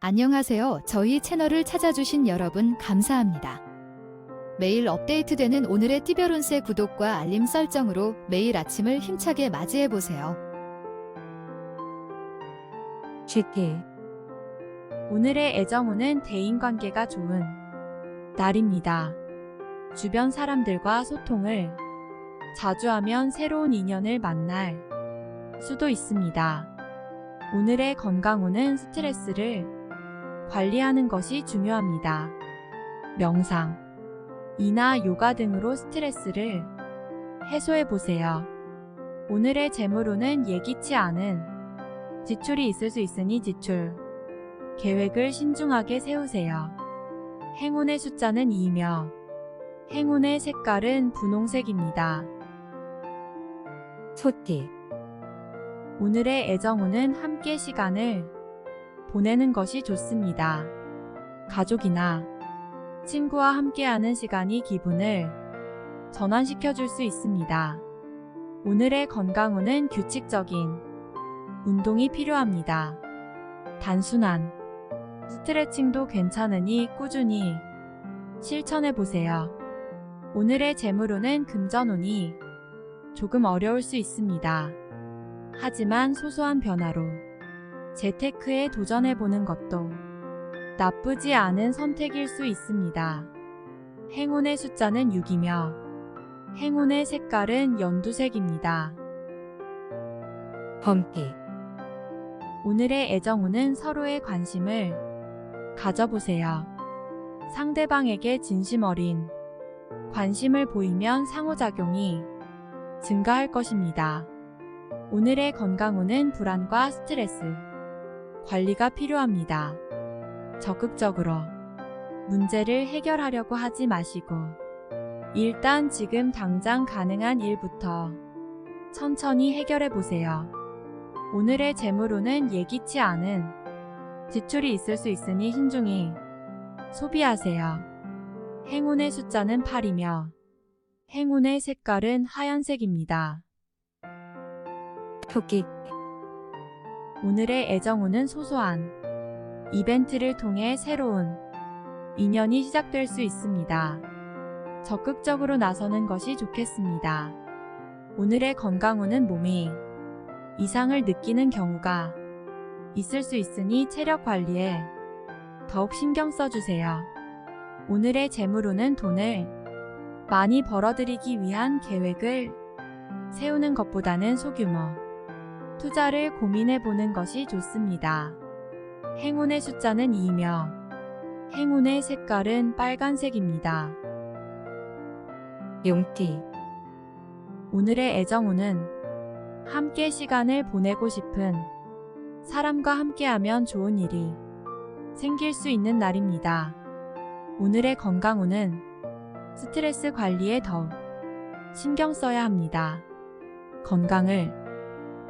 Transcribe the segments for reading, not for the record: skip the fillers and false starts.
안녕하세요. 저희 채널을 찾아주신 여러분 감사합니다. 매일 업데이트되는 오늘의 띠별운세 구독과 알림 설정으로 매일 아침을 힘차게 맞이해보세요. GT 오늘의 애정운은 대인관계가 좋은 날입니다. 주변 사람들과 소통을 자주 하면 새로운 인연을 만날 수도 있습니다. 오늘의 건강운은 스트레스를 관리하는 것이 중요합니다. 명상, 이나 요가 등으로 스트레스를 해소해보세요. 오늘의 재물운은 예기치 않은 지출이 있을 수 있으니 지출 계획을 신중하게 세우세요. 행운의 숫자는 2며 행운의 색깔은 분홍색입니다. 소띠 오늘의 애정운은 함께 시간을 보내는 것이 좋습니다. 가족이나 친구와 함께하는 시간이 기분을 전환시켜 줄 수 있습니다. 오늘의 건강운은 규칙적인 운동이 필요합니다. 단순한 스트레칭도 괜찮으니 꾸준히 실천해 보세요. 오늘의 재물운은 금전운이 조금 어려울 수 있습니다. 하지만 소소한 변화로 재테크에 도전해 보는 것도 나쁘지 않은 선택일 수 있습니다. 행운의 숫자는 6이며 행운의 색깔은 연두색입니다. 범띠 오늘의 애정운은 서로의 관심을 가져보세요. 상대방에게 진심 어린 관심을 보이면 상호작용이 증가할 것입니다. 오늘의 건강운은 불안과 스트레스 관리가 필요합니다. 적극적으로 문제를 해결하려고 하지 마시고 일단 지금 당장 가능한 일부터 천천히 해결해 보세요. 오늘의 재물운은 예기치 않은 지출이 있을 수 있으니 신중히 소비하세요. 행운의 숫자는 8이며 행운의 색깔은 하얀색입니다. 토끼 오늘의 애정운은 소소한 이벤트를 통해 새로운 인연이 시작될 수 있습니다. 적극적으로 나서는 것이 좋겠습니다. 오늘의 건강운은 몸이 이상을 느끼는 경우가 있을 수 있으니 체력 관리에 더욱 신경 써주세요. 오늘의 재물운은 돈을 많이 벌어들이기 위한 계획을 세우는 것보다는 소규모 투자를 고민해 보는 것이 좋습니다. 행운의 숫자는 2며 행운의 색깔은 빨간색입니다. 용띠 오늘의 애정운은 함께 시간을 보내고 싶은 사람과 함께하면 좋은 일이 생길 수 있는 날입니다. 오늘의 건강운은 스트레스 관리에 더욱 신경 써야 합니다. 건강을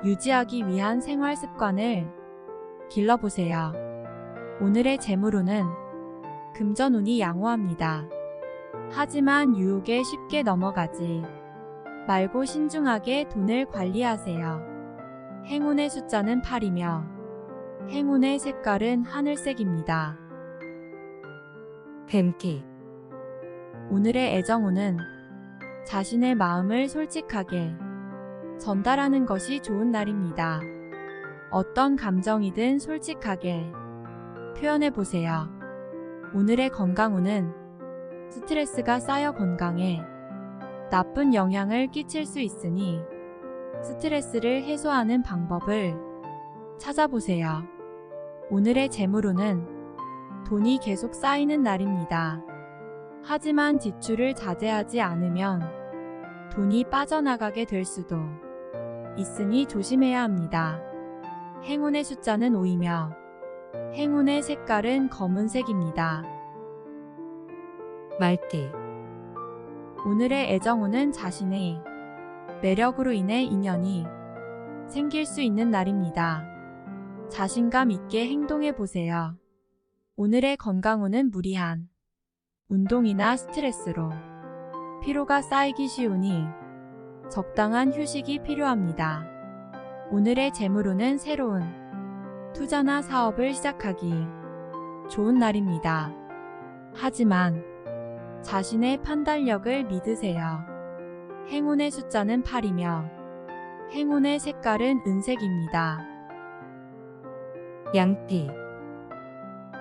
유지하기 위한 생활 습관을 길러보세요. 오늘의 재물운은 금전운이 양호합니다. 하지만 유혹에 쉽게 넘어가지 말고 신중하게 돈을 관리하세요. 행운의 숫자는 8이며 행운의 색깔은 하늘색입니다. 뱀띠 오늘의 애정운은 자신의 마음을 솔직하게 전달하는 것이 좋은 날입니다. 어떤 감정이든 솔직하게 표현해 보세요. 오늘의 건강운은 스트레스가 쌓여 건강에 나쁜 영향을 끼칠 수 있으니 스트레스를 해소하는 방법을 찾아보세요. 오늘의 재물운은 돈이 계속 쌓이는 날입니다. 하지만 지출을 자제하지 않으면 돈이 빠져나가게 될 수도 있으니 조심해야 합니다. 행운의 숫자는 5이며 행운의 색깔은 검은색입니다. 말띠 오늘의 애정운은 자신의 매력으로 인해 인연이 생길 수 있는 날입니다. 자신감 있게 행동해 보세요. 오늘의 건강운은 무리한 운동이나 스트레스로 피로가 쌓이기 쉬우니 적당한 휴식이 필요합니다. 오늘의 재물운은 새로운 투자나 사업을 시작하기 좋은 날입니다. 하지만 자신의 판단력을 믿으세요. 행운의 숫자는 8이며 행운의 색깔은 은색입니다. 양띠,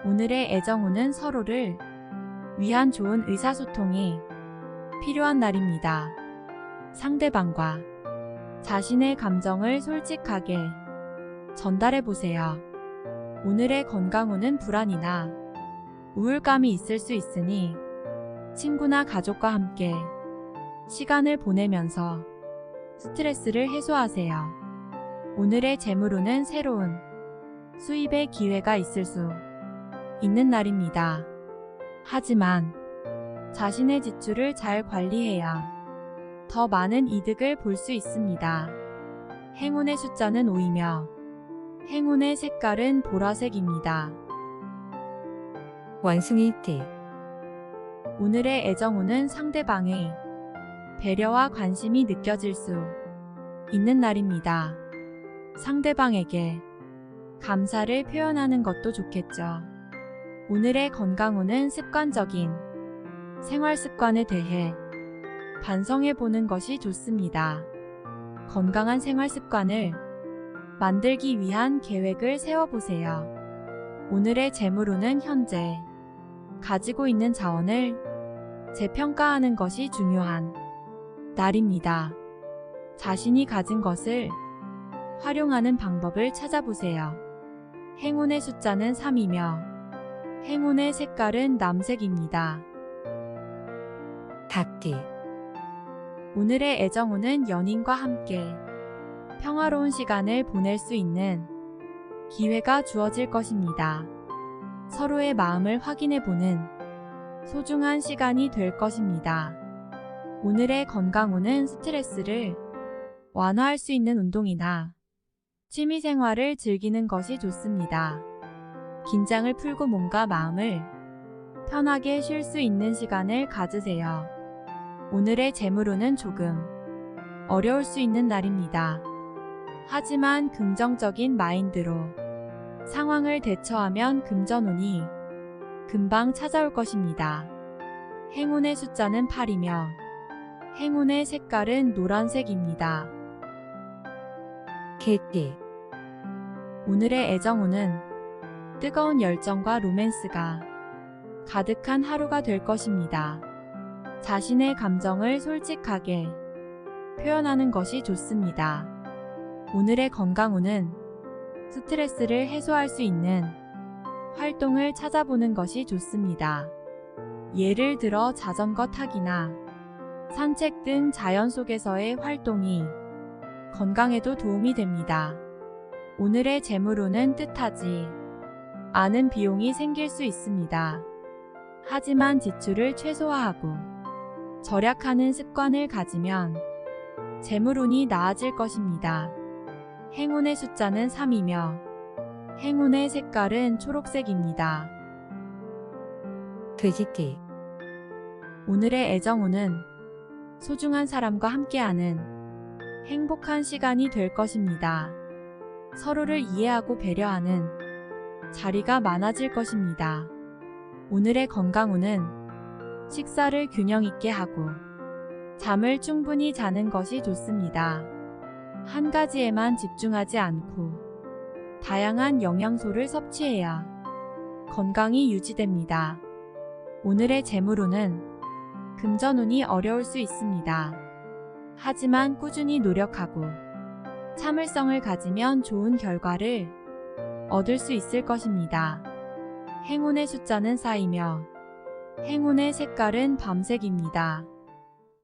오늘의 애정운은 서로를 위한 좋은 의사소통이 필요한 날입니다. 상대방과 자신의 감정을 솔직하게 전달해 보세요. 오늘의 건강운은 불안이나 우울감이 있을 수 있으니 친구나 가족과 함께 시간을 보내면서 스트레스를 해소하세요. 오늘의 재물운은 새로운 수입의 기회가 있을 수 있는 날입니다. 하지만 자신의 지출을 잘 관리해야 더 많은 이득을 볼 수 있습니다. 행운의 숫자는 5이며 행운의 색깔은 보라색입니다. 원숭이띠, 오늘의 애정운은 상대방의 배려와 관심이 느껴질 수 있는 날입니다. 상대방에게 감사를 표현하는 것도 좋겠죠. 오늘의 건강운은 습관적인 생활 습관에 대해 반성해 보는 것이 좋습니다. 건강한 생활 습관을 만들기 위한 계획을 세워보세요. 오늘의 재물운은 현재 가지고 있는 자원을 재평가하는 것이 중요한 날입니다. 자신이 가진 것을 활용하는 방법을 찾아보세요. 행운의 숫자는 3이며 행운의 색깔은 남색입니다. 닭띠, 오늘의 애정운은 연인과 함께 평화로운 시간을 보낼 수 있는 기회가 주어질 것입니다. 서로의 마음을 확인해보는 소중한 시간이 될 것입니다. 오늘의 건강운은 스트레스를 완화할 수 있는 운동이나 취미생활을 즐기는 것이 좋습니다. 긴장을 풀고 몸과 마음을 편하게 쉴 수 있는 시간을 가지세요. 오늘의 재물운은 조금 어려울 수 있는 날입니다. 하지만 긍정적인 마인드로 상황을 대처하면 금전운이 금방 찾아올 것입니다. 행운의 숫자는 8이며 행운의 색깔은 노란색입니다. 개띠, 오늘의 애정운은 뜨거운 열정과 로맨스가 가득한 하루가 될 것입니다. 자신의 감정을 솔직하게 표현하는 것이 좋습니다. 오늘의 건강운은 스트레스를 해소할 수 있는 활동을 찾아보는 것이 좋습니다. 예를 들어 자전거 타기나 산책 등 자연 속에서의 활동이 건강에도 도움이 됩니다. 오늘의 재물운은 뜻하지 않은 비용이 생길 수 있습니다. 하지만 지출을 최소화하고 절약하는 습관을 가지면 재물운이 나아질 것입니다. 행운의 숫자는 3이며 행운의 색깔은 초록색입니다. 돼지띠, 오늘의 애정운은 소중한 사람과 함께하는 행복한 시간이 될 것입니다. 서로를 이해하고 배려하는 자리가 많아질 것입니다. 오늘의 건강운은 식사를 균형 있게 하고 잠을 충분히 자는 것이 좋습니다. 한 가지에만 집중하지 않고 다양한 영양소를 섭취해야 건강이 유지됩니다. 오늘의 재물운은 금전운이 어려울 수 있습니다. 하지만 꾸준히 노력하고 참을성을 가지면 좋은 결과를 얻을 수 있을 것입니다. 행운의 숫자는 4이며 행운의 색깔은 밤색입니다.